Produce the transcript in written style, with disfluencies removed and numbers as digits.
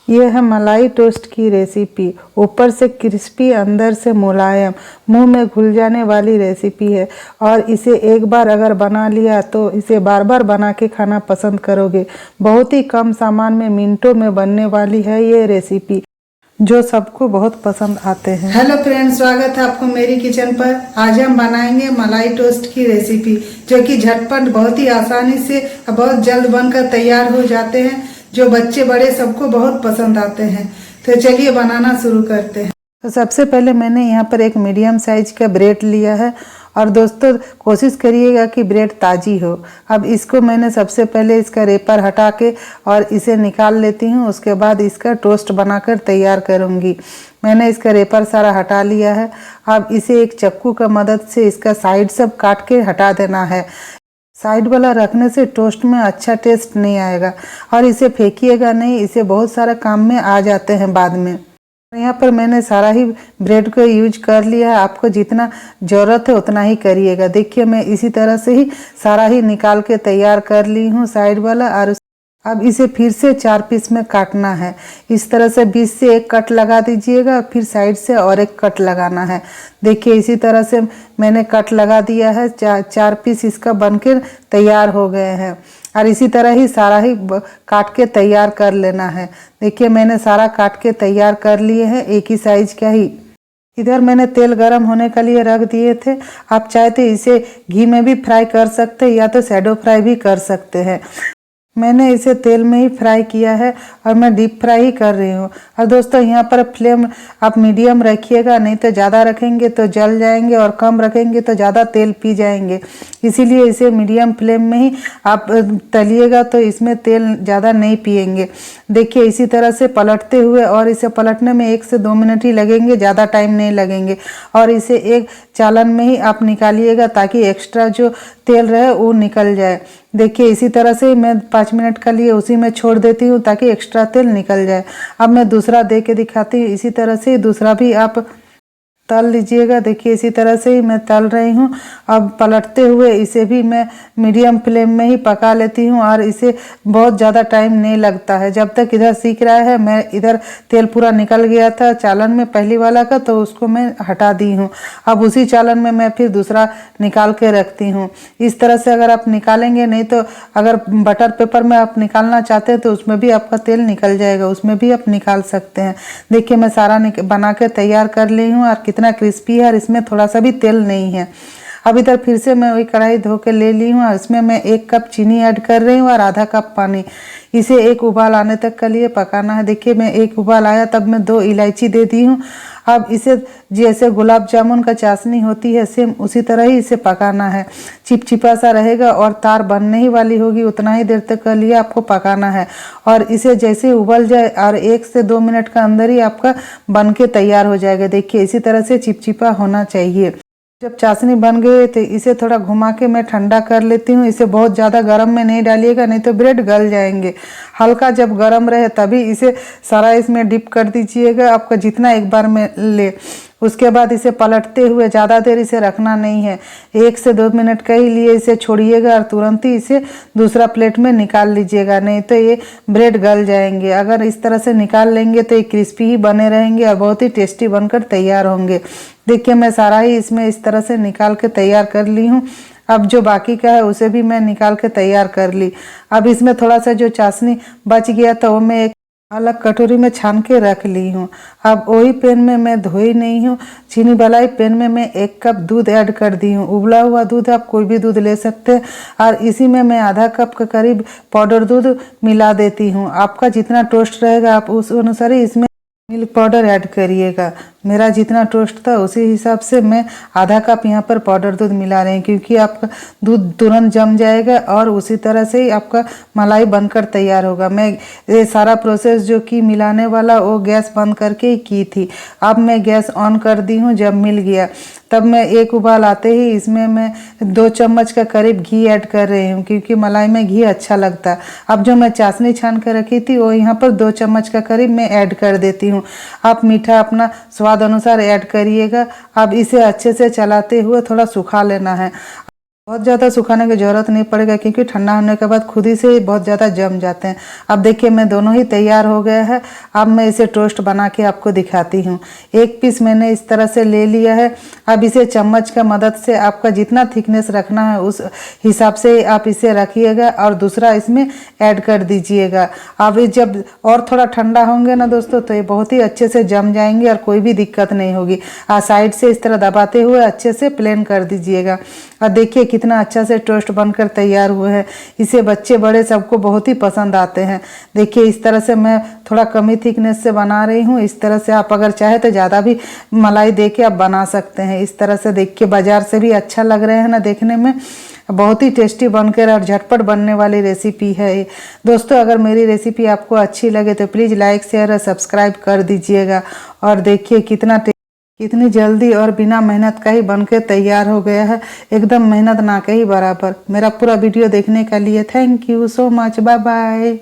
ये है मलाई टोस्ट की रेसिपी। ऊपर से क्रिस्पी, अंदर से मुलायम, मुंह में घुल जाने वाली रेसिपी है। और इसे एक बार अगर बना लिया तो इसे बार बार बना के खाना पसंद करोगे। बहुत ही कम सामान में मिनटों में बनने वाली है ये रेसिपी, जो सबको बहुत पसंद आते हैं। हेलो फ्रेंड्स, स्वागत है आपको मेरी किचन पर। आज हम बनाएंगे मलाई टोस्ट की रेसिपी, जो कि झटपट बहुत ही आसानी से बहुत जल्द बनकर तैयार हो जाते हैं, जो बच्चे बड़े सबको बहुत पसंद आते हैं। तो चलिए बनाना शुरू करते हैं। तो सबसे पहले मैंने यहाँ पर एक मीडियम साइज का ब्रेड लिया है। और दोस्तों, कोशिश करिएगा कि ब्रेड ताज़ी हो। अब इसको मैंने सबसे पहले इसका रेपर हटा के और इसे निकाल लेती हूँ। उसके बाद इसका टोस्ट बनाकर तैयार करूँगी। मैंने इसका रेपर सारा हटा लिया है। अब इसे एक चाकू का मदद से इसका साइड सब काट के हटा देना है। साइड वाला रखने से टोस्ट में अच्छा टेस्ट नहीं आएगा। और इसे फेंकिएगा नहीं, इसे बहुत सारा काम में आ जाते हैं बाद में। यहाँ पर मैंने सारा ही ब्रेड को यूज कर लिया है। आपको जितना ज़रूरत है उतना ही करिएगा। देखिए, मैं इसी तरह से ही सारा ही निकाल के तैयार कर ली हूँ साइड वाला। और अब इसे फिर से 4 पीस में काटना है। इस तरह से बीच से एक कट लगा दीजिएगा, फिर साइड से और एक कट लगाना है। देखिए, इसी तरह से मैंने कट लगा दिया है। 4 पीस इसका बनकर तैयार हो गए हैं। और इसी तरह ही सारा ही काट के तैयार कर लेना है। देखिए, मैंने सारा काट के तैयार कर लिए हैं, एक ही साइज का ही। इधर मैंने तेल गरम होने के लिए रख दिए थे। आप चाहे तो इसे घी में भी फ्राई कर सकते हैं, या तो शैडो फ्राई भी कर सकते हैं। मैंने इसे तेल में ही फ्राई किया है और मैं डीप फ्राई ही कर रही हूँ। और दोस्तों, यहाँ पर फ्लेम आप मीडियम रखिएगा, नहीं तो ज़्यादा रखेंगे तो जल जाएंगे, और कम रखेंगे तो ज़्यादा तेल पी जाएंगे। इसीलिए इसे मीडियम फ्लेम में ही आप तलिएगा, तो इसमें तेल ज़्यादा नहीं पिएंगे। देखिए, इसी तरह से पलटते हुए, और इसे पलटने में 1 से 2 मिनट ही लगेंगे, ज़्यादा टाइम नहीं लगेंगे। और इसे एक चालन में ही आप निकालिएगा, ताकि एक्स्ट्रा जो तेल रहे वो निकल जाए। देखिए, इसी तरह से मैं 5 मिनट के लिए उसी में छोड़ देती हूँ, ताकि एक्स्ट्रा तेल निकल जाए। अब मैं दूसरा दे के दिखाती हूँ। इसी तरह से दूसरा भी आप तल लीजिएगा। देखिए, इसी तरह से ही मैं तल रही हूँ। अब पलटते हुए इसे भी मैं मीडियम फ्लेम में ही पका लेती हूँ, और इसे बहुत ज़्यादा टाइम नहीं लगता है। जब तक इधर सीख रहा है, मैं इधर तेल पूरा निकल गया था चालन में पहली वाला का, तो उसको मैं हटा दी हूँ। अब उसी चालन में मैं फिर दूसरा निकाल के रखती हूँ। इस तरह से अगर आप निकालेंगे, नहीं तो अगर बटर पेपर में आप निकालना चाहते हैं तो उसमें भी आपका तेल निकल जाएगा, उसमें भी आप निकाल सकते हैं। देखिए, मैं सारा बना के तैयार कर ली हूँ, और कितना क्रिस्पी है, और इसमें थोड़ा सा भी तेल नहीं है। अब इधर फिर से मैं वही कढ़ाई धो के ले ली हूँ, और इसमें मैं 1 कप चीनी ऐड कर रही हूँ और आधा कप पानी। इसे एक उबाल आने तक के लिए पकाना है। देखिए, मैं एक उबाल आया तब मैं 2 इलायची दे दी हूँ। अब इसे जैसे गुलाब जामुन का चाशनी होती है, सेम उसी तरह ही इसे पकाना है। चिपचिपा सा रहेगा और तार बनने ही वाली होगी, उतना ही देर तक के लिए आपको पकाना है। और इसे जैसे उबल जाए, और 1 से 2 मिनट का अंदर ही आपका बन के तैयार हो जाएगा। देखिए, इसी तरह से चिपचिपा होना चाहिए। जब चाशनी बन गई तो इसे थोड़ा घुमा के मैं ठंडा कर लेती हूँ। इसे बहुत ज़्यादा गर्म में नहीं डालिएगा, नहीं तो ब्रेड गल जाएंगे। हल्का जब गर्म रहे तभी इसे सारा इसमें डिप कर दीजिएगा, आपका जितना एक बार में ले। उसके बाद इसे पलटते हुए ज़्यादा देर इसे रखना नहीं है, 1 से 2 मिनट के ही लिए इसे छोड़िएगा, और तुरंत ही इसे दूसरा प्लेट में निकाल लीजिएगा, नहीं तो ये ब्रेड गल जाएंगे। अगर इस तरह से निकाल लेंगे तो ये क्रिस्पी ही बने रहेंगे और बहुत ही टेस्टी बनकर तैयार होंगे। देखिए, मैं सारा ही इसमें इस तरह से निकाल के तैयार कर ली हूँ। अब जो बाकी का है उसे भी मैं निकाल के तैयार कर ली। अब इसमें थोड़ा सा जो चाशनी बच गया था वो मैं एक अलग कटोरी में छान के रख ली हूँ। अब वही पैन में मैं धोई नहीं हूँ, चीनी वाला ही पैन में मैं 1 कप दूध ऐड कर दी हूँ। उबला हुआ दूध, आप कोई भी दूध ले सकते हैं। और इसी में मैं आधा कप के करीब पाउडर दूध मिला देती हूँ। आपका जितना टोस्ट रहेगा आप उस अनुसार ही इसमें मिल्क पाउडर ऐड करिएगा। मेरा जितना टोस्ट था उसी हिसाब से मैं आधा कप यहाँ पर पाउडर दूध मिला रही हूँ, क्योंकि आपका दूध तुरंत जम जाएगा और उसी तरह से ही आपका मलाई बनकर तैयार होगा। मैं ये सारा प्रोसेस जो कि मिलाने वाला वो गैस बंद करके ही की थी। अब मैं गैस ऑन कर दी हूँ। जब मिल गया तब मैं एक उबाल आते ही इसमें मैं 2 चम्मच का करीब घी ऐड कर रही हूँ, क्योंकि मलाई में घी अच्छा लगता है। अब जो मैं चाशनी छान कर रखी थी वो यहाँ पर 2 चम्मच का करीब मैं ऐड कर देती हूँ। आप मीठा अपना स्वाद अनुसार ऐड करिएगा। अब इसे अच्छे से चलाते हुए थोड़ा सुखा लेना है। बहुत ज़्यादा सुखाने की ज़रूरत नहीं पड़ेगा क्योंकि ठंडा होने के बाद खुद ही से बहुत ज़्यादा जम जाते हैं। अब देखिए मैं दोनों ही तैयार हो गया है। अब मैं इसे टोस्ट बना के आपको दिखाती हूँ। एक पीस मैंने इस तरह से ले लिया है। अब इसे चम्मच का मदद से आपका जितना थिकनेस रखना है उस हिसाब से आप इसे रखिएगा और दूसरा इसमें ऐड कर दीजिएगा। अब ये जब और थोड़ा ठंडा होंगे ना दोस्तों तो ये बहुत ही अच्छे से जम जाएंगे और कोई भी दिक्कत नहीं होगी। साइड से इस तरह दबाते हुए अच्छे से प्लेन कर दीजिएगा। और देखिए कितना अच्छा से टोस्ट बनकर तैयार हुए हैं। इसे बच्चे बड़े सबको बहुत ही पसंद आते हैं। देखिए इस तरह से मैं थोड़ा कम ही थिकनेस से बना रही हूँ। इस तरह से आप अगर चाहे तो ज़्यादा भी मलाई दे के आप बना सकते हैं। इस तरह से देखिए बाजार से भी अच्छा लग रहे हैं ना देखने में। बहुत ही टेस्टी बनकर और झटपट बनने वाली रेसिपी है ये। दोस्तों अगर मेरी रेसिपी आपको अच्छी लगे तो प्लीज़ लाइक शेयर और सब्सक्राइब कर दीजिएगा। और देखिए कितनी जल्दी और बिना मेहनत का ही बनकर तैयार हो गया है। एकदम मेहनत ना के ही बराबर। मेरा पूरा वीडियो देखने के लिए thank you so much. Bye bye.